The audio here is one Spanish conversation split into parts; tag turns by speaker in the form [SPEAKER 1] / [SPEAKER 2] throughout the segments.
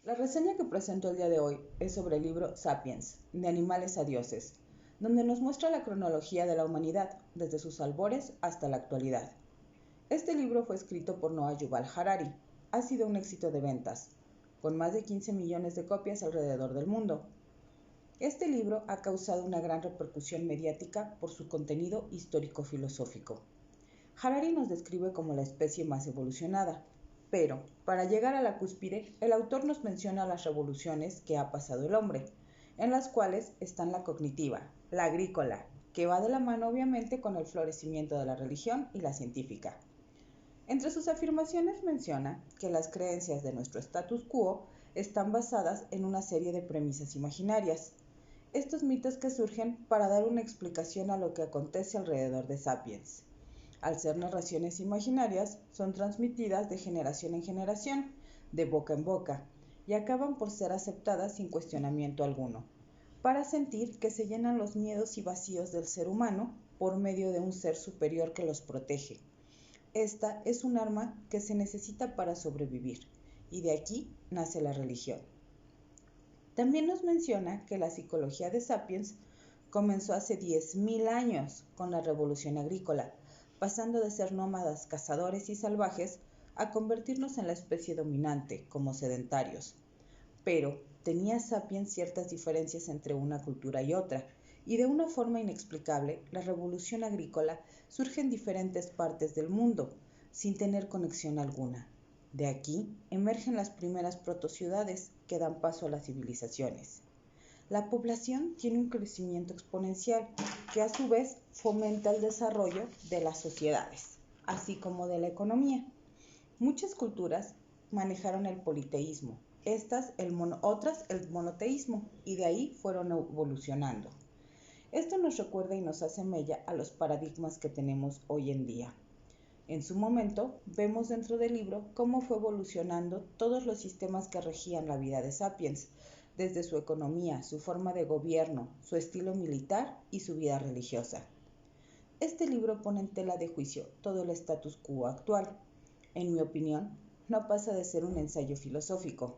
[SPEAKER 1] La reseña que presento el día de hoy es sobre el libro Sapiens, de animales a dioses, donde nos muestra la cronología de la humanidad, desde sus albores hasta la actualidad. Este libro fue escrito por Noah Yuval Harari. Ha sido un éxito de ventas, con más de 15 millones de copias alrededor del mundo. Este libro ha causado una gran repercusión mediática por su contenido histórico-filosófico. Harari nos describe como la especie más evolucionada, pero para llegar a la cúspide, el autor nos menciona las revoluciones que ha pasado el hombre, en las cuales están la cognitiva, la agrícola, que va de la mano obviamente con el florecimiento de la religión y la científica. Entre sus afirmaciones menciona que las creencias de nuestro status quo están basadas en una serie de premisas imaginarias. Estos mitos que surgen para dar una explicación a lo que acontece alrededor de Sapiens. Al ser narraciones imaginarias, son transmitidas de generación en generación, de boca en boca, y acaban por ser aceptadas sin cuestionamiento alguno, para sentir que se llenan los miedos y vacíos del ser humano por medio de un ser superior que los protege. Esta es un arma que se necesita para sobrevivir, y de aquí nace la religión. También nos menciona que la psicología de Sapiens comenzó hace 10.000 años con la revolución agrícola, pasando de ser nómadas, cazadores y salvajes a convertirnos en la especie dominante, como sedentarios. Pero tenía Sapiens ciertas diferencias entre una cultura y otra, y de una forma inexplicable, la revolución agrícola surge en diferentes partes del mundo, sin tener conexión alguna. De aquí emergen las primeras protociudades que dan paso a las civilizaciones. La población tiene un crecimiento exponencial que a su vez fomenta el desarrollo de las sociedades, así como de la economía. Muchas culturas manejaron el politeísmo, otras el monoteísmo, y de ahí fueron evolucionando. Esto nos recuerda y nos hace mella a los paradigmas que tenemos hoy en día. En su momento, vemos dentro del libro cómo fue evolucionando todos los sistemas que regían la vida de Sapiens, desde su economía, su forma de gobierno, su estilo militar y su vida religiosa. Este libro pone en tela de juicio todo el status quo actual. En mi opinión, no pasa de ser un ensayo filosófico.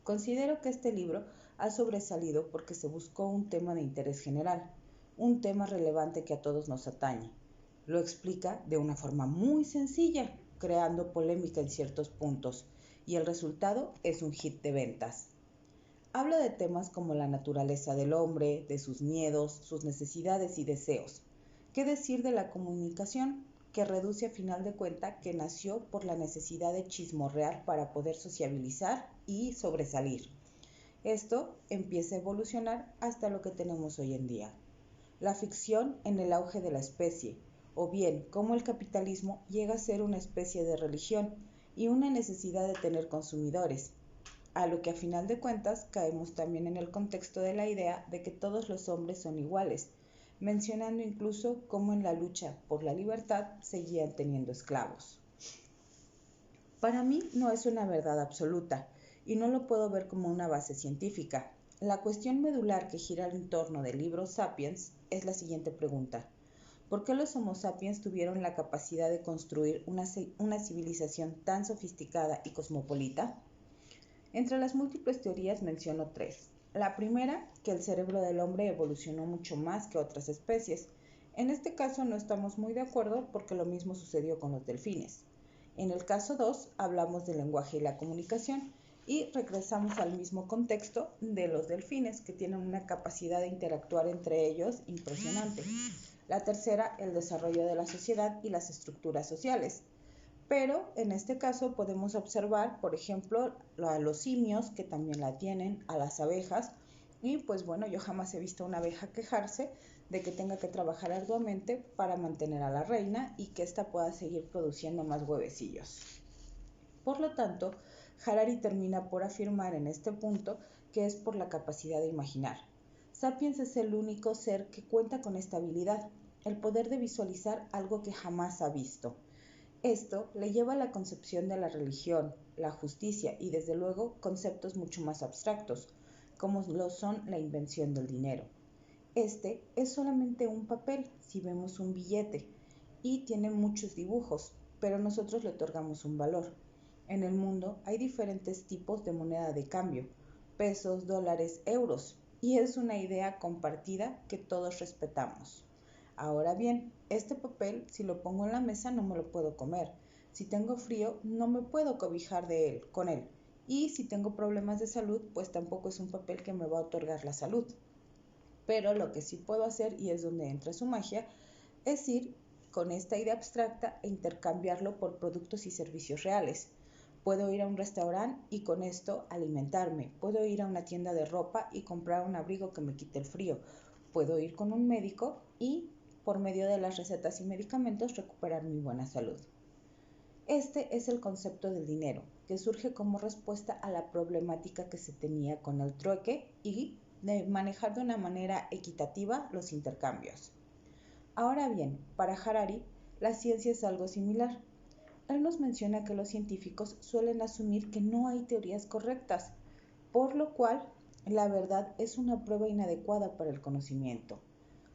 [SPEAKER 1] Considero que este libro ha sobresalido porque se buscó un tema de interés general, un tema relevante que a todos nos atañe. Lo explica de una forma muy sencilla, creando polémica en ciertos puntos, y el resultado es un hit de ventas. Habla de temas como la naturaleza del hombre, de sus miedos, sus necesidades y deseos. ¿Qué decir de la comunicación? Que reduce a final de cuenta que nació por la necesidad de chismorrear para poder sociabilizar y sobresalir. Esto empieza a evolucionar hasta lo que tenemos hoy en día. La ficción en el auge de la especie, o bien cómo el capitalismo llega a ser una especie de religión y una necesidad de tener consumidores, a lo que a final de cuentas caemos también en el contexto de la idea de que todos los hombres son iguales, mencionando incluso cómo en la lucha por la libertad seguían teniendo esclavos. Para mí no es una verdad absoluta y no lo puedo ver como una base científica. La cuestión medular que gira en torno del libro Sapiens es la siguiente pregunta. ¿Por qué los Homo sapiens tuvieron la capacidad de construir una civilización tan sofisticada y cosmopolita? Entre las múltiples teorías menciono tres. La primera, que el cerebro del hombre evolucionó mucho más que otras especies. En este caso no estamos muy de acuerdo porque lo mismo sucedió con los delfines. En el caso 2 hablamos del lenguaje y la comunicación y regresamos al mismo contexto de los delfines que tienen una capacidad de interactuar entre ellos impresionante. La tercera, el desarrollo de la sociedad y las estructuras sociales. Pero en este caso podemos observar, por ejemplo, a los simios que también la tienen, a las abejas, y pues bueno, yo jamás he visto una abeja quejarse de que tenga que trabajar arduamente para mantener a la reina y que ésta pueda seguir produciendo más huevecillos. Por lo tanto, Harari termina por afirmar en este punto que es por la capacidad de imaginar. Sapiens es el único ser que cuenta con esta habilidad, el poder de visualizar algo que jamás ha visto. Esto le lleva a la concepción de la religión, la justicia y desde luego conceptos mucho más abstractos, como lo son la invención del dinero. Este es solamente un papel, si vemos un billete, y tiene muchos dibujos, pero nosotros le otorgamos un valor. En el mundo hay diferentes tipos de moneda de cambio, pesos, dólares, euros, y es una idea compartida que todos respetamos. Ahora bien, este papel, si lo pongo en la mesa, no me lo puedo comer. Si tengo frío, no me puedo cobijar con él. Y si tengo problemas de salud, pues tampoco es un papel que me va a otorgar la salud. Pero lo que sí puedo hacer, y es donde entra su magia, es ir con esta idea abstracta e intercambiarlo por productos y servicios reales. Puedo ir a un restaurante y con esto alimentarme. Puedo ir a una tienda de ropa y comprar un abrigo que me quite el frío. Puedo ir con un médico y, por medio de las recetas y medicamentos, recuperar mi buena salud. Este es el concepto del dinero, que surge como respuesta a la problemática que se tenía con el trueque y de manejar de una manera equitativa los intercambios. Ahora bien, para Harari, la ciencia es algo similar. Él nos menciona que los científicos suelen asumir que no hay teorías correctas, por lo cual la verdad es una prueba inadecuada para el conocimiento.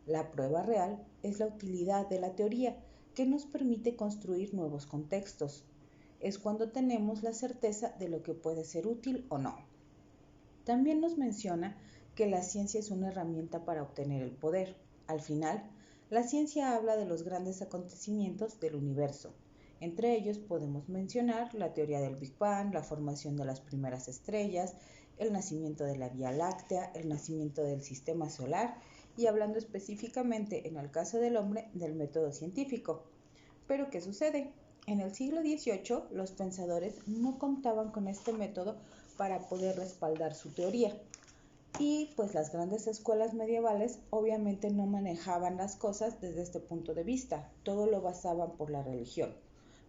[SPEAKER 1] La prueba real es la utilidad de la teoría, que nos permite construir nuevos contextos. Es cuando tenemos la certeza de lo que puede ser útil o no. También nos menciona que la ciencia es una herramienta para obtener el poder. Al final, la ciencia habla de los grandes acontecimientos del universo. Entre ellos podemos mencionar la teoría del Big Bang, la formación de las primeras estrellas, el nacimiento de la Vía Láctea, el nacimiento del sistema solar y hablando específicamente en el caso del hombre del método científico. Pero ¿qué sucede? En el siglo XVIII los pensadores no contaban con este método para poder respaldar su teoría. Y pues las grandes escuelas medievales obviamente no manejaban las cosas desde este punto de vista, todo lo basaban por la religión.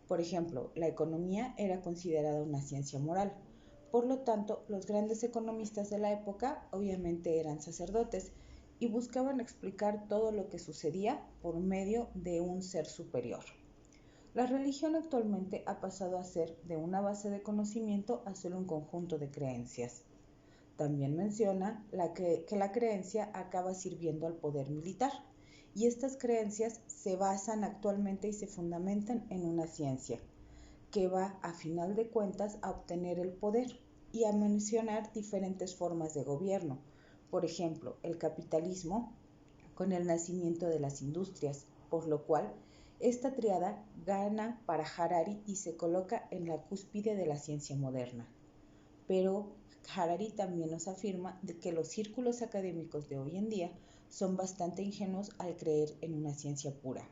[SPEAKER 1] Por ejemplo, la economía era considerada una ciencia moral. Por lo tanto, los grandes economistas de la época obviamente eran sacerdotes y buscaban explicar todo lo que sucedía por medio de un ser superior. La religión actualmente ha pasado a ser de una base de conocimiento a solo un conjunto de creencias. También menciona que la creencia acaba sirviendo al poder militar y estas creencias se basan actualmente y se fundamentan en una ciencia que va a final de cuentas a obtener el poder y a mencionar diferentes formas de gobierno. Por ejemplo, el capitalismo con el nacimiento de las industrias, por lo cual esta triada gana para Harari y se coloca en la cúspide de la ciencia moderna. Pero Harari también nos afirma de que los círculos académicos de hoy en día son bastante ingenuos al creer en una ciencia pura.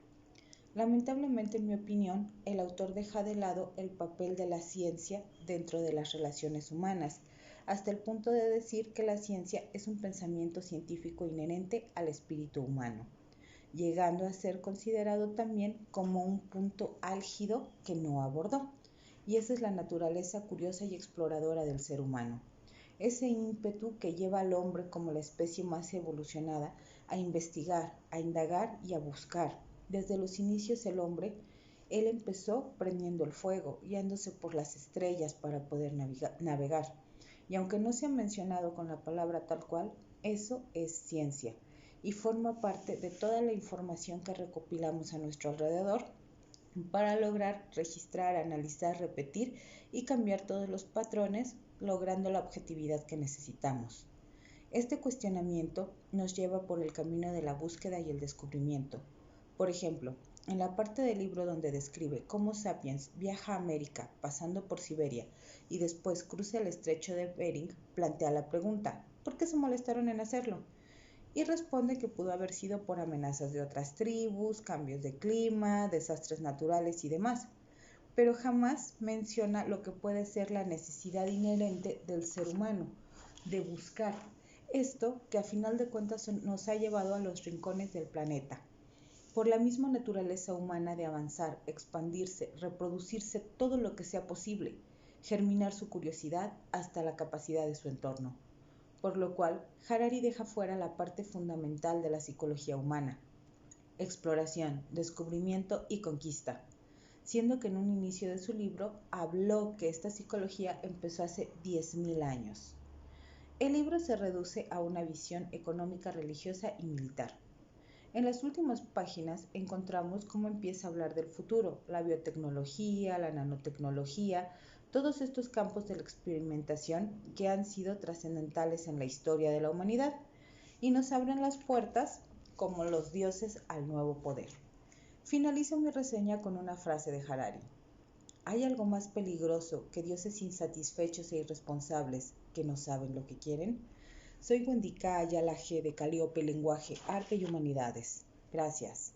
[SPEAKER 1] Lamentablemente, en mi opinión, el autor deja de lado el papel de la ciencia dentro de las relaciones humanas, hasta el punto de decir que la ciencia es un pensamiento científico inherente al espíritu humano, llegando a ser considerado también como un punto álgido que no abordó. Y esa es la naturaleza curiosa y exploradora del ser humano. Ese ímpetu que lleva al hombre como la especie más evolucionada a investigar, a indagar y a buscar. Desde los inicios el hombre, él empezó prendiendo el fuego, guiándose por las estrellas para poder navegar. Y aunque no se ha mencionado con la palabra tal cual, eso es ciencia y forma parte de toda la información que recopilamos a nuestro alrededor para lograr registrar, analizar, repetir y cambiar todos los patrones, logrando la objetividad que necesitamos. Este cuestionamiento nos lleva por el camino de la búsqueda y el descubrimiento. Por ejemplo, en la parte del libro donde describe cómo Sapiens viaja a América pasando por Siberia y después cruza el estrecho de Bering, plantea la pregunta, ¿por qué se molestaron en hacerlo? Y responde que pudo haber sido por amenazas de otras tribus, cambios de clima, desastres naturales y demás, pero jamás menciona lo que puede ser la necesidad inherente del ser humano de buscar esto que a final de cuentas nos ha llevado a los rincones del planeta. Por la misma naturaleza humana de avanzar, expandirse, reproducirse todo lo que sea posible, germinar su curiosidad hasta la capacidad de su entorno. Por lo cual, Harari deja fuera la parte fundamental de la psicología humana: exploración, descubrimiento y conquista, siendo que en un inicio de su libro habló que esta psicología empezó hace 10.000 años. El libro se reduce a una visión económica, religiosa y militar. En las últimas páginas encontramos cómo empieza a hablar del futuro, la biotecnología, la nanotecnología, todos estos campos de la experimentación que han sido trascendentales en la historia de la humanidad y nos abren las puertas como los dioses al nuevo poder. Finalizo mi reseña con una frase de Harari. ¿Hay algo más peligroso que dioses insatisfechos e irresponsables que no saben lo que quieren? Soy Wendy Ayala G. de Calíope Lenguaje, Arte y Humanidades. Gracias.